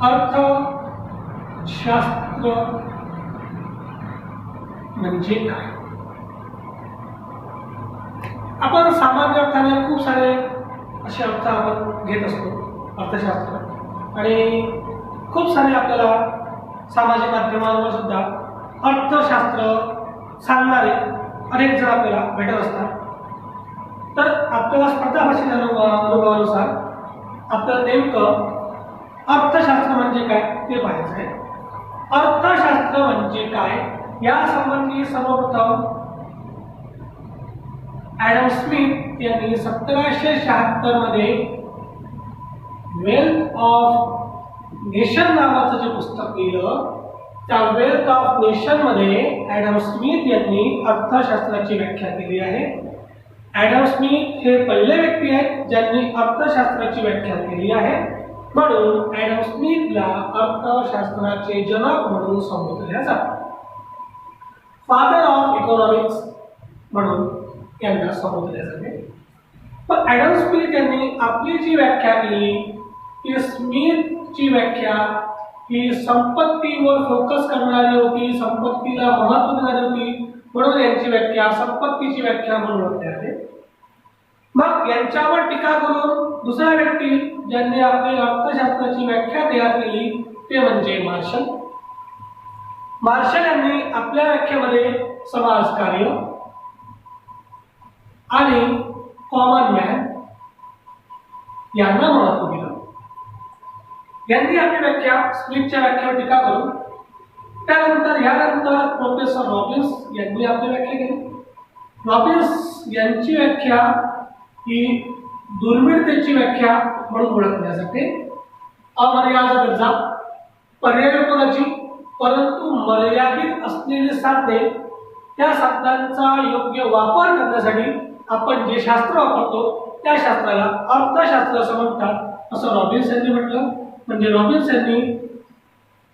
अर्थशास्त्र म्हणजे काय? आपण सामान्य अर्थाने खूप सारे असे अर्थ आपण घेत असतो अर्थशास्त्र, आणि खूप सारे आपल्याला सामाजिक माध्यमांवर सुद्धा अर्थशास्त्र सांगणारे अनेक जण आपल्याला भेटत असतात. तर आपल्याला स्पर्धा परीक्षेच्या अनुभवानुसार आपल्याला नेमकं अर्थशास्त्र म्हणजे काय ते पाहायचं आहे. अर्थशास्त्र म्हणजे काय यासंबंधी सर्वप्रथम ॲडम स्मिथ यांनी 1776 मध्ये वेल्थ ऑफ नेशन नावाचं जे पुस्तक लिहिलं, त्या वेल्थ ऑफ नेशन मध्ये ॲडम स्मिथ यांनी अर्थशास्त्राची व्याख्या केली आहे. ॲडम स्मिथ हे पहिले व्यक्ती आहेत ज्यांनी अर्थशास्त्राची व्याख्या केली आहे, म्हणून ॲडम स्मिथला अर्थशास्त्राचे जनक म्हणून संबोधले जाते. फादर ऑफ इकॉनॉमिक्स म्हणून यांना संबोधले जाते. पण ॲडम स्मिथ यांनी आपली जी व्याख्या केली ती स्मिथची व्याख्या ही संपत्तीवर फोकस करणारी होती, संपत्तीला महत्त्व देणारी होती, म्हणून यांची व्याख्या संपत्तीची व्याख्या म्हणून होते आहे. मग यांच्यावर टीका करून दुसरा व्यक्ती ज्यांनी आपली अर्थशास्त्राची व्याख्या तयार केली ते म्हणजे मार्शल. मार्शल यांनी आपल्या व्याख्येमध्ये समाजकार्य आणि कॉमन मॅन यांना महत्त्व दिलं. यांनी आपली व्याख्या स्मिथच्या व्याख्येवर टीका करून यानंतर प्रोफेसर रॉबिन्स यांनी आपली व्याख्या केली. रॉबिन्स यांची व्याख्या ही दुर्मिळतेची व्याख्या म्हणून ओळखली जाते. अमर्यादित गरजा, पर्यायी उपयोगाची परंतु मर्यादित असलेली साधने, त्या साधनांचा योग्य वापर करण्यासाठी आपण जे शास्त्र वापरतो त्या शास्त्राला अर्थशास्त्र असं म्हणतात, असं रॉबिन्स यांनी म्हटलं. म्हणजे रॉबिन्स यांनी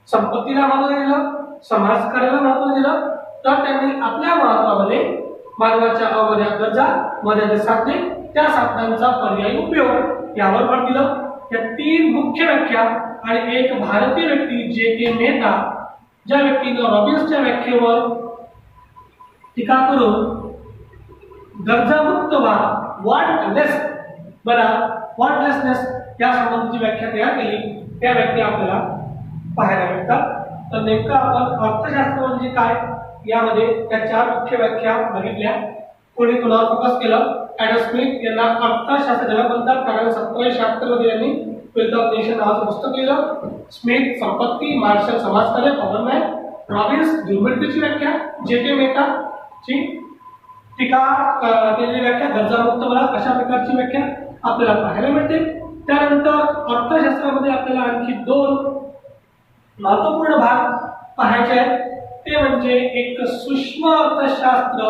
संपत्तीला महत्त्व दिलं, समाजकार्याला महत्त्व दिलं, तर त्यांनी आपल्या महत्त्वामध्ये मानवाच्या अमर्यादित गरजा, मर्यादित साधने, त्या साधनांचा पर्यायी उपयोग यावर भर दिलं. या तीन मुख्य व्याख्या आणि एक भारतीय व्यक्ती जे के मेहता, ज्या व्यक्तीनं रॉबिन्सच्या व्याख्येवर टीका करून गरजामुक्त व्हा, वॉन्टलेस बरा, वॉन्टलेसनेस या संबंधीची व्याख्या तयार केली, त्या व्याख्या आपल्याला पाहायला मिळतात. तर नेमकं आपण अर्थशास्त्र म्हणजे काय यामध्ये त्या चार मुख्य व्याख्या बघितल्या. कोणी कोणावर फोकस केलं? ॲडम स्मिथ यांना अर्थशास्त्र जनक म्हणतात, कारण 1776 मध्ये यांनी वेल्थ ऑफ नेशन नावाचं पुस्तक लिहिलं. स्मिथ संपत्ती, मार्शल समाजकार्य, कॉमन मॅन, रॉबिन्स दुर्मिळतेची व्याख्या, जे के मेहताची टीका केलेली व्याख्या, गरजामुक्त बरा अशा प्रकारची व्याख्या आपल्याला पाहायला मिळते. त्यानंतर अर्थशास्त्रामध्ये आपल्याला आणखी दोन महत्त्वपूर्ण भाग पाहायचे आहेत. ते म्हणजे एक सूक्ष्म अर्थशास्त्र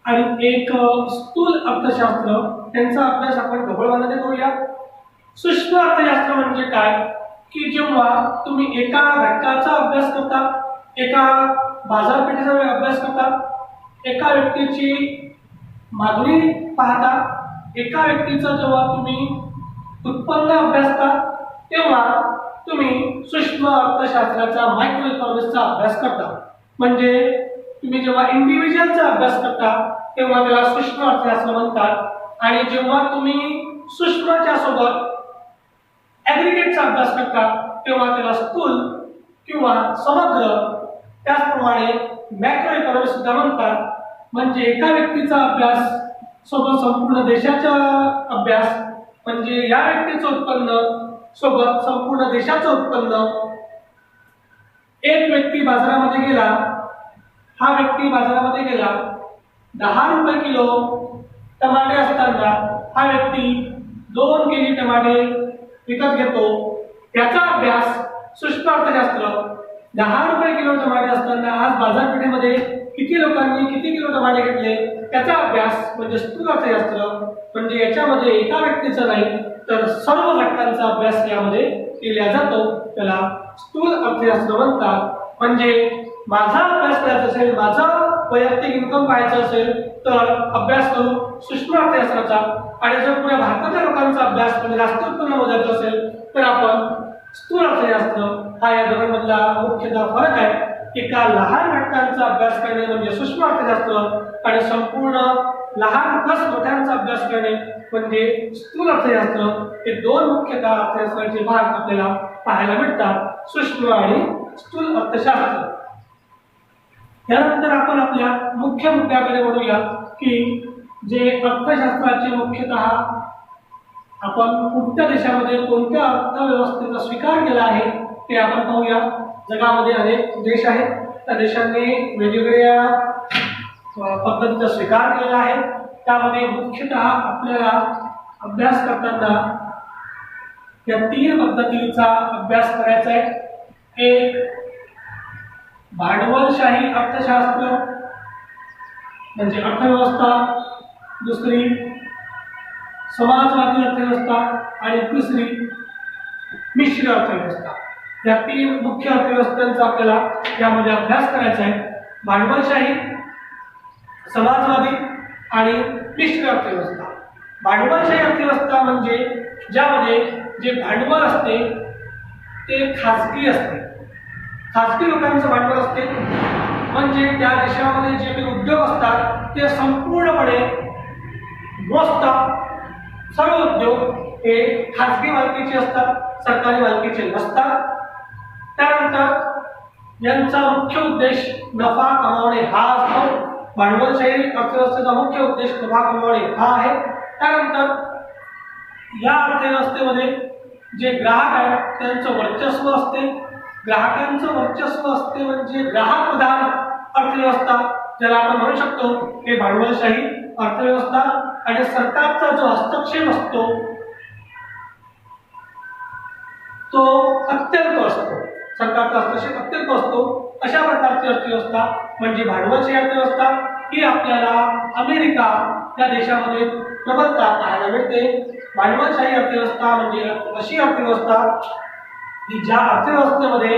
आणि एक स्थूल अर्थशास्त्र. त्यांचा अभ्यास आपण ढोबळमानाने करूया. सूक्ष्म अर्थशास्त्र म्हणजे काय की जेव्हा तुम्ही एका घटकाचा अभ्यास करता, एका बाजारपेठेचा अभ्यास करता, एका व्यक्तीची मागणी पाहता, एका व्यक्तीचा जेव्हा तुम्ही उत्पन्न अभ्यासता, तेव्हा तुम्ही सूक्ष्म अर्थशास्त्राचा मायक्रो इकॉनॉमिक्सचा अभ्यास करता. म्हणजे तुम्ही जेव्हा इंडिव्हिज्युअलचा अभ्यास करता तेव्हा त्याला सूक्ष्म अर्थशास्त्र म्हणतात, आणि जेव्हा तुम्ही सूक्ष्मच्या सोबत ॲग्रिगेटचा अभ्यास करता तेव्हा त्याला स्थूल किंवा समग्र, त्याचप्रमाणे मॅक्रो इकॉनॉमिक्स सुद्धा म्हणतात. म्हणजे एका व्यक्तीचा अभ्यास सोबत संपूर्ण देशाचा अभ्यास, म्हणजे या व्यक्तीचं उत्पन्न सोबत संपूर्ण देशाचं उत्पन्न. एक व्यक्ती बाजारामध्ये गेला, हा व्यक्ती बाजारामध्ये गेला 10 रुपये किलो टमाटे असताना हा व्यक्ती 2 केजी टमाटे विकत घेतो, त्याचा अभ्यास सूक्ष्म अर्थशास्त्र. 10 रुपये किलो टमाटे असताना आज बाजारपेठेमध्ये किती लोकांनी किती किलो टमाटे घेतले त्याचा अभ्यास म्हणजे स्थूल अर्थशास्त्र. म्हणजे याच्यामध्ये एका व्यक्तीचा नाही तर सर्व घटकांचा अभ्यास यामध्ये केला जातो, त्याला स्थूल अर्थशास्त्र म्हणतात. म्हणजे माझा अभ्यास करायचा असेल, माझा वैयक्तिक इन्कम पाहायचं असेल तर अभ्यास करू सूक्ष्म अर्थशास्त्राचा, आणि जर पुऱ्या भारताच्या लोकांचा अभ्यास म्हणजे राष्ट्रीय उत्पन्न मोजायचं असेल तर आपण स्थूल अर्थशास्त्र हा या दोघांमधला मुख्यतः फरक आहे. एका लहान घटकांचा अभ्यास करणे म्हणजे सूक्ष्म अर्थशास्त्र आणि संपूर्ण लहान प्लस मोठ्यांचा अभ्यास करणे म्हणजे स्थूल अर्थशास्त्र. हे दोन मुख्यतः अर्थशास्त्राचे भाग आपल्याला पाहायला मिळतात, सूक्ष्म आणि स्थूल अर्थशास्त्र. त्यानंतर आपण आपल्या मुख्य मुद्द्याकडे वळूया की जे अर्थशास्त्राचे मुख्यतः आपण कुठल्या देशामध्ये कोणत्या अर्थव्यवस्थेचा स्वीकार केला आहे ते आपण पाहूया. जगामध्ये अनेक देश आहेत, त्या देशांनी वेगवेगळ्या पद्धतीचा स्वीकार केलेला आहे. त्यामध्ये मुख्यतः आपल्याला अभ्यास करताना या 3 पद्धतीचा अभ्यास करायचा आहे. एक भांडवलशाही अर्थशास्त्र म्हणजे अर्थव्यवस्था, दुसरी समाजवादी अर्थव्यवस्था आणि तिसरी मिश्र अर्थव्यवस्था. या 3 मुख्य अर्थव्यवस्थांचा आपल्याला यामध्ये अभ्यास करायचा आहे. भांडवलशाही, समाजवादी आणि मिश्र अर्थव्यवस्था. भांडवलशाही अर्थव्यवस्था म्हणजे ज्यामध्ये जे भांडवल असते ते खाजगी असते, खाजगी लोकांचं भांडवल असते. म्हणजे त्या देशामध्ये जे काही उद्योग असतात ते संपूर्णपणे सर्व उद्योग हे खाजगी मालकीचे असतात, सरकारी मालकीचे नसतात. त्यानंतर यांचा मुख्य उद्देश नफा कमावणे हा असतो. भांडवलशाही अर्थव्यवस्थेचा मुख्य उद्देश नफा कमावणे हा आहे. त्यानंतर या अर्थव्यवस्थेमध्ये जे ग्राहक आहेत त्यांचं वर्चस्व असते. ग्राहकांचं वर्चस्व असते म्हणजे ग्राहक प्रधान अर्थव्यवस्था ज्याला आपण म्हणू शकतो हे भांडवलशाही अर्थव्यवस्था. आणि सरकारचा जो हस्तक्षेप असतो तो अत्यल्प असतो, सरकारचा हस्तक्षेप अत्यल्प असतो. अशा प्रकारची अर्थव्यवस्था म्हणजे भांडवलशाही अर्थव्यवस्था. ही आपल्याला अमेरिका या देशामध्ये प्रबलता पाहायला मिळते. भांडवलशाही अर्थव्यवस्था म्हणजे अशी अर्थव्यवस्था की ज्या अर्थव्यवस्थेमध्ये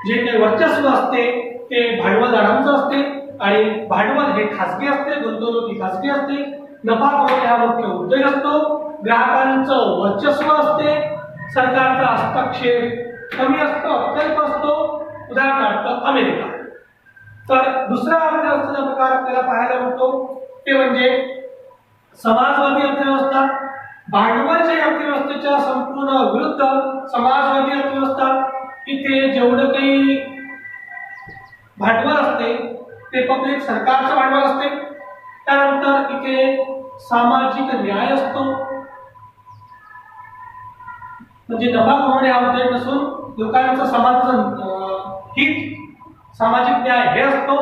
जे काही वर्चस्व असते ते भांडवलदारांचं असते आणि भांडवल हे खाजगी असते, गुंतवणूक ही खाजगी असते, नफा कमावणे हा मुख्य उद्योग असतो, ग्राहकांचं वर्चस्व असते, सरकारचा हस्तक्षेप कमी असतो, अत्यल्प असतो. उदाहरणार्थ अमेरिका. तर दुसरा अर्थव्यवस्थेचा प्रकार आपल्याला पाहायला मिळतो ते म्हणजे समाजवादी अर्थव्यवस्था. भांडवलशाही अर्थव्यवस्थेच्या संपूर्ण विरुद्ध समाजवादी अर्थव्यवस्था. इथे जेवढं काही भांडवल असते ते पब्लिक सरकारचं भांडवल असते. त्यानंतर इथे सामाजिक न्याय असतो, म्हणजे नफा कमावणे हा उद्देश नसून लोकांचं समाजाचं हित, सामाजिक न्याय हे असतो.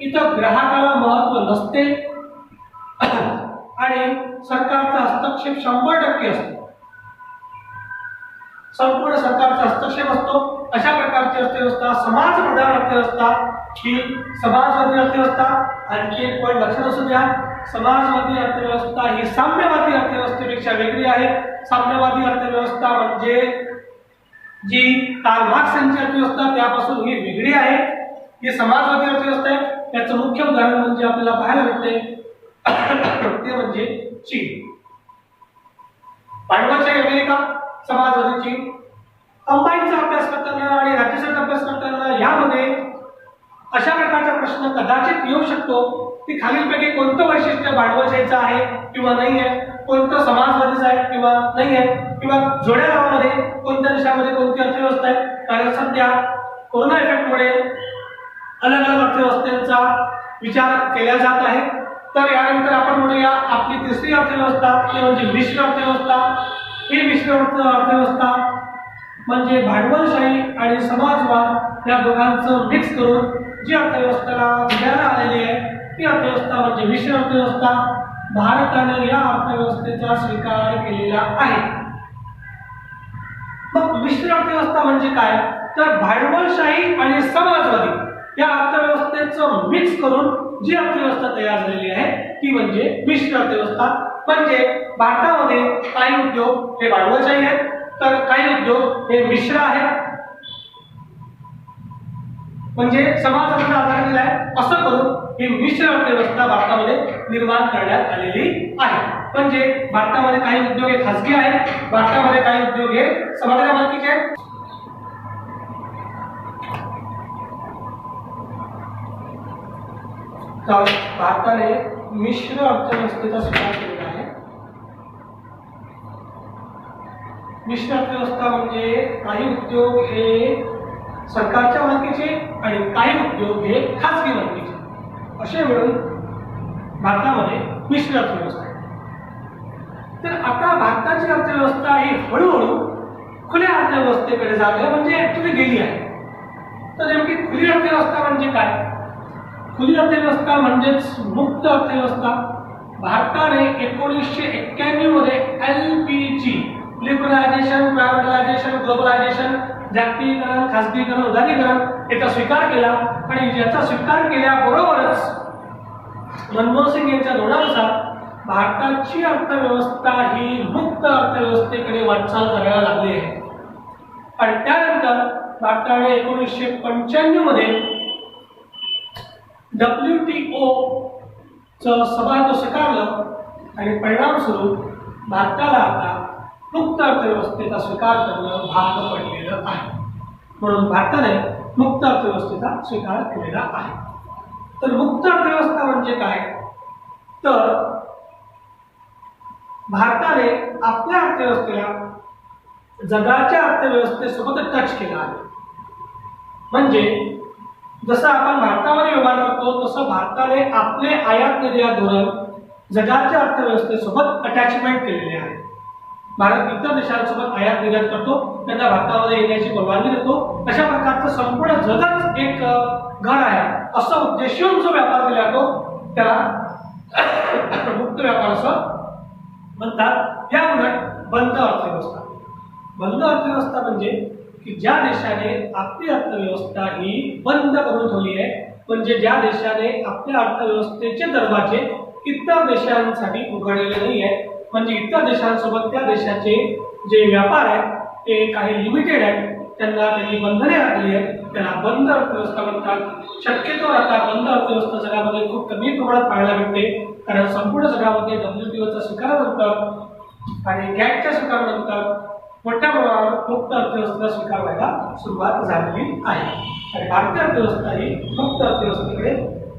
इथं ग्राहकाला महत्व नसते आणि सरकारचा हस्तक्षेप 100% असतो, संपूर्ण सरकारचा हस्तक्षेप असतो. अशा प्रकारची अर्थव्यवस्था समाजप्रधान अर्थव्यवस्था ही समाजवादी अर्थव्यवस्था. आणखी एक पॉईंट लक्षात असू द्या, समाजवादी अर्थव्यवस्था ही साम्यवादी अर्थव्यवस्थेपेक्षा वेगळी आहे. साम्यवादी अर्थव्यवस्था म्हणजे जी कार्ल मार्क्स यांची अर्थव्यवस्था त्यापासून ही वेगळी आहे. ही समाजवादी अर्थव्यवस्था आहे. त्याचं मुख्य उदाहरण म्हणजे आपल्याला पाहायला मिळते ते म्हणजे चीन. भांडवलशाही अमेरिका, समाजवादी चीन. कंबाईनचा अभ्यास करताना आणि राज्यशाहीचा अभ्यास करताना यामध्ये अशा प्रकारचा प्रश्न कदाचित येऊ शकतो की खालीलपैकी कोणतं वैशिष्ट्य भांडवलशाहीचं आहे किंवा नाही आहे, कोणतं समाजवादीचं आहे किंवा नाही आहे, किंवा जोड्या लावामध्ये कोणत्या देशामध्ये कोणती अर्थव्यवस्था आहे. कारण सध्या कोरोना इफेक्टमुळे अलग अलग अर्थव्यवस्थेचा विचार केला जात आहे. तर यानंतर आपण म्हणूया आपली तिसरी अर्थव्यवस्था ती म्हणजे मिश्र अर्थव्यवस्था. ही मिश्र अर्थव्यवस्था म्हणजे भांडवलशाही आणि समाजवाद या दोघांचं मिक्स करून जी अर्थव्यवस्थेला उदयाला आलेली आहे ती अर्थव्यवस्था म्हणजे मिश्र अर्थव्यवस्था. भारताने या अर्थव्यवस्थेचा स्वीकार केलेला आहे. मग मिश्र अर्थव्यवस्था म्हणजे काय, तर भांडवलशाही आणि समाजवादी या अर्थव्यवस्थेचं मिक्स करून जी अर्थव्यवस्था तयार झालेली आहे ती म्हणजे मिश्र अर्थव्यवस्था. म्हणजे भारतामध्ये काही उद्योग हे भांडवलशाही आहेत तर काही उद्योग हे मिश्र आहेत, म्हणजे समाजाचा आधार दिला आहे. असं करून ही मिश्र अर्थव्यवस्था भारतामध्ये निर्माण करण्यात आलेली आहे. म्हणजे भारतामध्ये काही उद्योग हे खासगी आहेत, भारतामध्ये काही उद्योग हे समाजाच्या मालकीचे आहेत. तर भारताने मिश्र अर्थव्यवस्थेचा स्वीकार केलेला आहे. मिश्र अर्थव्यवस्था म्हणजे काही उद्योग हे सरकारच्या मालकीचे आणि काही उद्योग हे खाजगी मालकीचे असे मिळून भारतामध्ये मिश्र अर्थव्यवस्था आहे. तर आता भारताची अर्थव्यवस्था ही हळूहळू खुल्या अर्थव्यवस्थेकडे जात आहे, म्हणजे ऍक्च्युली गेली आहे. तर नेमकी खुली अर्थव्यवस्था म्हणजे काय? खुली अर्थव्यवस्था म्हणजेच मुक्त अर्थव्यवस्था. भारताने 1991 मध्ये LPG लिबरलायझेशन, प्रायव्हेटायझेशन, ग्लोबलायझेशन, जागतिकीकरण, खासगीकरण, उदारीकरण याचा स्वीकार केला आणि याचा स्वीकार केल्याबरोबरच मनमोहन सिंग यांच्या धोरणानुसार भारताची अर्थव्यवस्था ही मुक्त अर्थव्यवस्थेकडे वाटचाल करायला लागली आहे. आणि त्यानंतर भारताने 1995 मध्ये WTO चं सभागृह स्वीकारलं आणि परिणामस्वरूप भारताला आता मुक्त अर्थव्यवस्थेचा स्वीकार करणं भाग पडलेलं आहे. म्हणून भारताने मुक्त अर्थव्यवस्थेचा स्वीकार केलेला आहे. तर मुक्त अर्थव्यवस्था म्हणजे काय? तर भारताने आपल्या अर्थव्यवस्थेला जगाच्या अर्थव्यवस्थेसोबत टच केला आहे. म्हणजे जसं आपण भारतामध्ये व्यवहार करतो तसं भारताने आपले आयात निर्यात धोरण जगाच्या अर्थव्यवस्थेसोबत अटॅचमेंट केलेले आहे. भारत इतर देशांसोबत आयात निर्यात करतो, त्यांना भारतामध्ये येण्याची परवानगी देतो. अशा प्रकारचं संपूर्ण जगच एक घर आहे असं उद्देशून जो व्यापार केला जातो त्याला मुक्त व्यापार असं म्हणतात. या उलट बंद अर्थव्यवस्था. बंद अर्थव्यवस्था म्हणजे की ज्या देशाने आपली अर्थव्यवस्था ही बंद करून ठेवली आहे, म्हणजे ज्या देशाने आपल्या अर्थव्यवस्थेचे दरवाजे इतर देशांसाठी उघडलेले नाही आहे, म्हणजे इतर देशांसोबत त्या देशाचे जे व्यापार आहेत ते काही लिमिटेड आहेत, त्यांना त्यांनी बंधने घातली आहेत, त्याला बंद अर्थव्यवस्था म्हणतात. शक्यतो आता बंद अर्थव्यवस्था जगामध्ये खूप कमी प्रमाणात पाहायला मिळते, कारण संपूर्ण जगामध्ये WTOचा स्वीकारानंतर आणि गॅटच्या स्वीकारानंतर मोठ्या प्रमाणावर मुक्त अर्थव्यवस्थेचा स्वीकार व्हायला सुरुवात झालेली आहे. आणि भारतीय अर्थव्यवस्था ही मुक्त अर्थव्यवस्थेकडे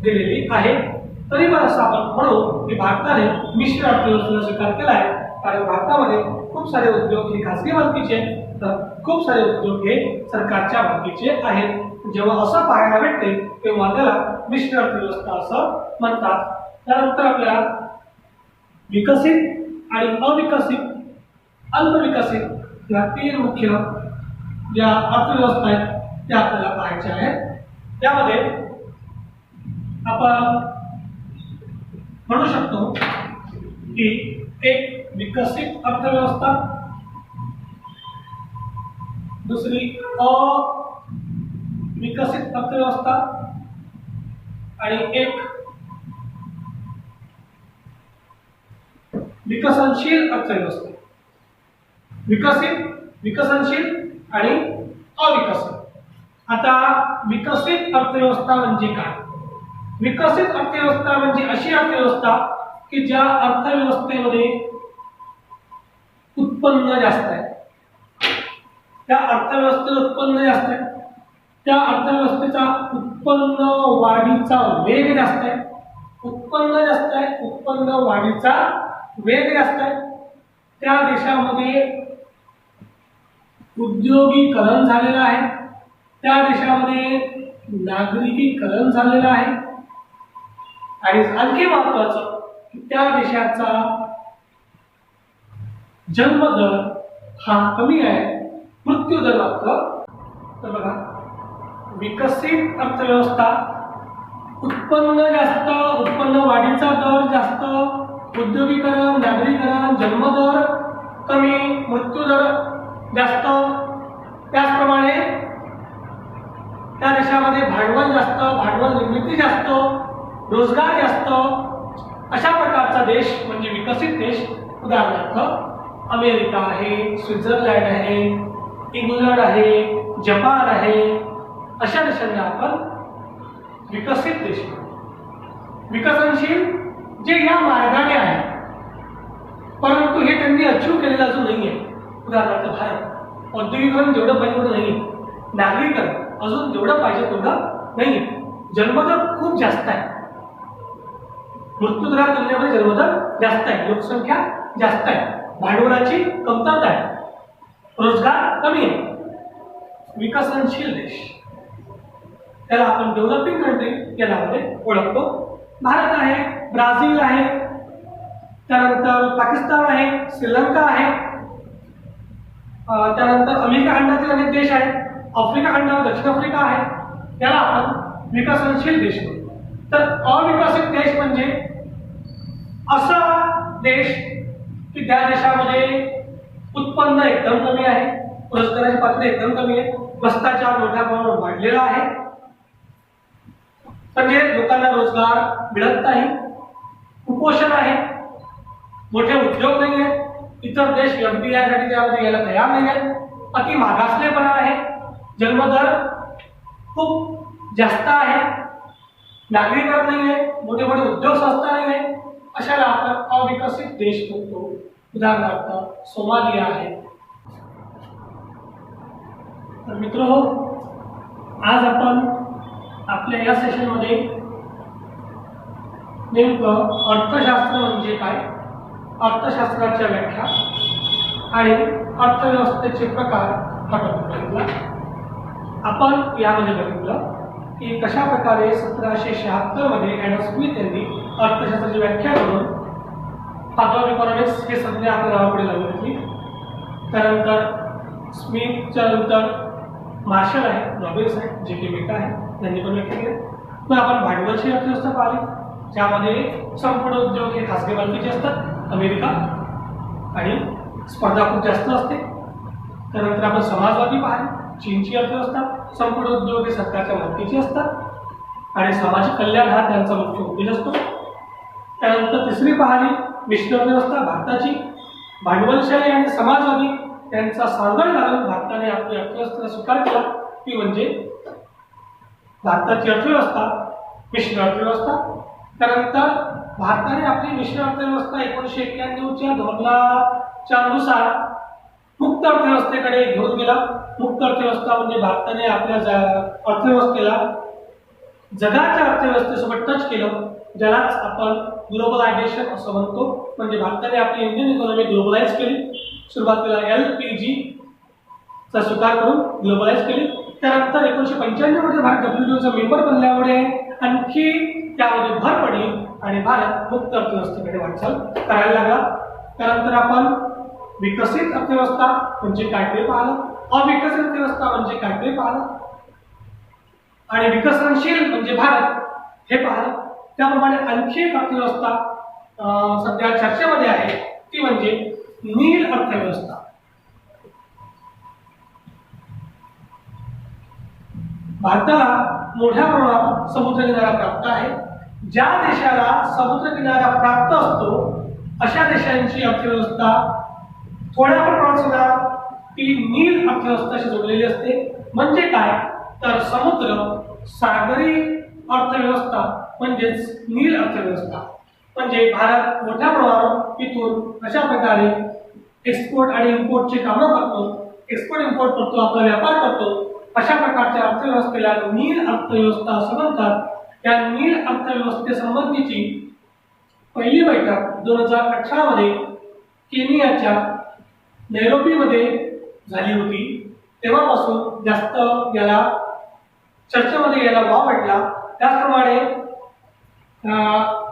गेलेली आहे. तरी पण असं आपण म्हणू की भारताने मिश्र अर्थव्यवस्थेचा स्वीकार केला आहे, कारण भारतामध्ये खूप सारे उद्योग हे खासगी मालकीचे तर खूप सारे उद्योग हे सरकारच्या मालकीचे आहेत. जेव्हा असं पाहायला भेटते तेव्हा त्याला मिश्र अर्थव्यवस्था असं म्हणतात. त्यानंतर आपल्याला विकसित आणि अविकसित, अल्पविकसित या 3 मुख्य ज्या अर्थव्यवस्था आहेत त्या आपल्याला पाहायच्या आहेत. त्यामध्ये आपण म्हणू शकतो की एक विकसित अर्थव्यवस्था, दुसरी अविकसित अर्थव्यवस्था आणि एक विकसनशील अर्थव्यवस्था. विकसित, विकसनशील आणि अविकसित. आता विकसित अर्थव्यवस्था म्हणजे काय? विकसित अर्थव्यवस्था म्हणजे अशी अर्थव्यवस्था की ज्या अर्थव्यवस्थेमध्ये उत्पन्न जास्त आहे, त्या अर्थव्यवस्थेचं उत्पन्न जास्त आहे, त्या अर्थव्यवस्थेचा उत्पन्न वाढीचा वेग जास्त आहे, उत्पन्न जास्त आहे, उत्पन्न वाढीचा वेग जास्त आहे, त्या देशामध्ये उद्योगीकरण झालेलं आहे, त्या देशामध्ये नागरिकीकरण झालेलं आहे आणि आणखी महत्वाचं की त्या देशाचा जन्मदर हा कमी आहे, मृत्यूदर मात्र. तर बघा, विकसित अर्थव्यवस्था उत्पन्न जास्त, उत्पन्न वाढीचा दर जास्त, उद्योगीकरण, नागरीकरण, जन्मदर कमी, मृत्यूदर जास्त. त्याचप्रमाणे त्या देशामध्ये भांडवल जास्त, भांडवल निर्मिती जास्त, रोजगार जास्त. अशा प्रकारचा देश म्हणजे विकसित देश. उदाहरणार्थ अमेरिका आहे, स्वित्झर्लंड आहे, इंग्लंड आहे, जपान आहे. अशा देशांना आपण विकसित देश. विकसनशील जे या मार्गाने आहे परंतु हे त्यांनी अचीव केलेलं अजून नाही आहे. उदाहरणार्थ भारत औद्योगिकरण जेवढं पाहिजे तेवढं नाही, नागरीकरण अजून जेवढं पाहिजे तेवढं नाही, जन्मदर खूप जास्त आहे. मृत्यूदरा तुलनेमध्ये जन्मदर जास्त आहे, लोकसंख्या जास्त आहे, भांडवलाची कमतरता आहे, रोजगार कमी आहे. विकसनशील देश त्याला आपण डेव्हलपिंग कंट्री या नावाने ओळखतो. भारत आहे, ब्राझील आहे, त्यानंतर पाकिस्तान आहे, श्रीलंका आहे, त्यानंतर अमेरिका खंडातील अनेक देश आहेत, आफ्रिका खंडावर दक्षिण आफ्रिका आहे, त्याला आपण विकसनशील देश म्हणतो. तर अविकसित देश म्हणजे असा देश की त्या देशामध्ये उत्पन्न एकदम कमी आहे, रोजगाराची पातळी एकदम कमी आहे, भ्रष्टाचार मोठ्या प्रमाणावर वाढलेला आहे, म्हणजे लोकांना रोजगार मिळत नाही, कुपोषण आहे, मोठे उद्योग नाही आहेत, इतर देश FDI साठी त्यामध्ये यायला तयार नाही आहेत, अति मागासलेपणा आहे, जन्मदर खूप जास्त आहे, नागरिकता नाही आहे, मोठे मोठे उद्योग संस्था नाही आहे, अशाला आपण अविकसित देश म्हणतो. उदाहरणार्थ सोमालिया आहे. तर मित्रहो, आज आपण आपल्या या सेशनमध्ये नेमकं अर्थशास्त्र म्हणजे काय, अर्थशास्त्राच्या व्याख्या आणि अर्थव्यवस्थेचे प्रकार हा टॉपिक बघितला. आपण यामध्ये बघितलं की कशा प्रकारे 1776 मध्ये ॲडम स्मिथ यांनी अर्थशास्त्राची व्याख्या करून फादर ऑफ इकॉनॉमिक्स हे संज्ञा आपल्या नावापुढे लावून घेतली. त्यानंतर स्मिथच्या नंतर मार्शल आहे, रॉबिन्स आहे, J.K. मेटा आहे, त्यांनी पण व्याख्या केली. मग आपण भांडवलची अर्थव्यवस्था पाहिली, ज्यामध्ये संपूर्ण उद्योग हे खासगी मालकीचे असतात, अमेरिका, आणि स्पर्धा खूप जास्त असते. त्यानंतर आपण समाजवादी पाहिली, चीनची अर्थव्यवस्था, संपूर्ण उद्योग हे सरकारच्या मालकीचे असतात आणि सामाजिक कल्याण हा त्यांचा मुख्य उद्देश असतो. त्यानंतर तिसरी पाहिली मिश्र अर्थव्यवस्था, भारताची, भांडवलशाही आणि समाजवादी यांचा सांगड घालून भारताने आपली अर्थव्यवस्थेचा स्वीकार केला, ती म्हणजे भारताची अर्थव्यवस्था मिश्र अर्थव्यवस्था. त्यानंतर भारताने आपली मिश्र अर्थव्यवस्था 1991च्या धोरणाच्या अनुसार मुक्त अर्थव्यवस्थेकडे घेऊन गेला. मुक्त अर्थव्यवस्था म्हणजे भारताने आपल्या अर्थव्यवस्थेला जगाच्या अर्थव्यवस्थेसोबत टच केलं, ज्यालाच आपण ग्लोबलायझेशन असं म्हणतो. म्हणजे भारताने आपली इंडियन इकॉनॉमी ग्लोबलाइज केली. सुरुवातीला LPG चा स्वीकार करून ग्लोबलाइज केली. त्यानंतर 1995 मध्ये भारत WTOचा मेंबर बनल्यामुळे आणखी त्यामध्ये भर पडली आणि भारत मुक्त अर्थव्यवस्थेकडे वाटचाल करायला लागला. त्यानंतर आपण विकसित अर्थव्यवस्था म्हणजे काय ते पाहिलं, अविकसित अर्थव्यवस्था म्हणजे काय ते पाहिलं, आणि विकसनशील म्हणजे भारत हे पाहिलं. त्याप्रमाणे आणखी एक अर्थव्यवस्था सध्या चर्चेमध्ये आहे, ती म्हणजे नील अर्थव्यवस्था. भारताला मोठ्या प्रमाणात समुद्रकिनारा प्राप्त आहे. ज्या देशाला समुद्रकिनारा प्राप्त असतो अशा देशांची अर्थव्यवस्था थोड्या प्रमाणात सुद्धा ती नील अर्थव्यवस्थेशी जोडलेली असते. म्हणजे काय तर समुद्र सागरी अर्थव्यवस्था म्हणजेच नील अर्थव्यवस्था. म्हणजे भारत मोठ्या प्रमाणावर इथून अशा प्रकारे एक्सपोर्ट आणि इम्पोर्टची कामं करतो, एक्सपोर्ट इम्पोर्ट करतो, आपला व्यापार करतो. अशा प्रकारच्या अर्थव्यवस्थेला नील अर्थव्यवस्था असं म्हणतात. या नील अर्थव्यवस्थेसंबंधीची पहिली बैठक 2018 मध्ये केनियाच्या नैरोबीमध्ये झाली होती. तेव्हापासून जास्त याला चर्चेमध्ये यायला वाव वाटला. त्याचप्रमाणे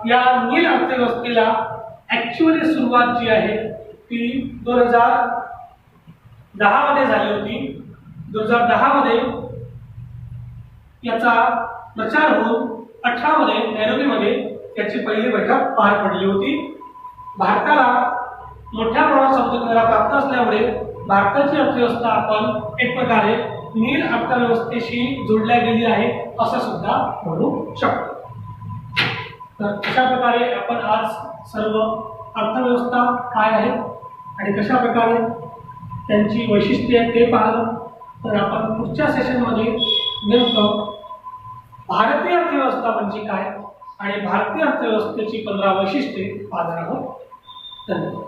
या नील अर्थव्यवस्थेला ऍक्च्युअली सुरुवात जी आहे ती 2010 मध्ये झाली होती. 2010 मध्ये याचा प्रचार होऊन 18 मध्ये नैरोबीमध्ये त्याची पहिली बैठक पार पडली होती. भारताला मोठ्या प्रमाणात समुद्रकिनारा प्राप्त असल्यामुळे भारताची अर्थव्यवस्था आपण एक प्रकारे नील अर्थव्यवस्थेशी जोडल्या गेली आहे असं सुद्धा म्हणू शकतो. तर अशा प्रकारे आपण आज सर्व अर्थव्यवस्था काय आहे आणि कशा प्रकारे त्यांची वैशिष्ट्ये ते पाहिलं. तर आपण पुढच्या सेशनमध्ये नेमकं भारतीय अर्थव्यवस्था म्हणजे काय आणि भारतीय अर्थव्यवस्थेची 15 वैशिष्ट्ये पाहणार आहोत. धन्यवाद.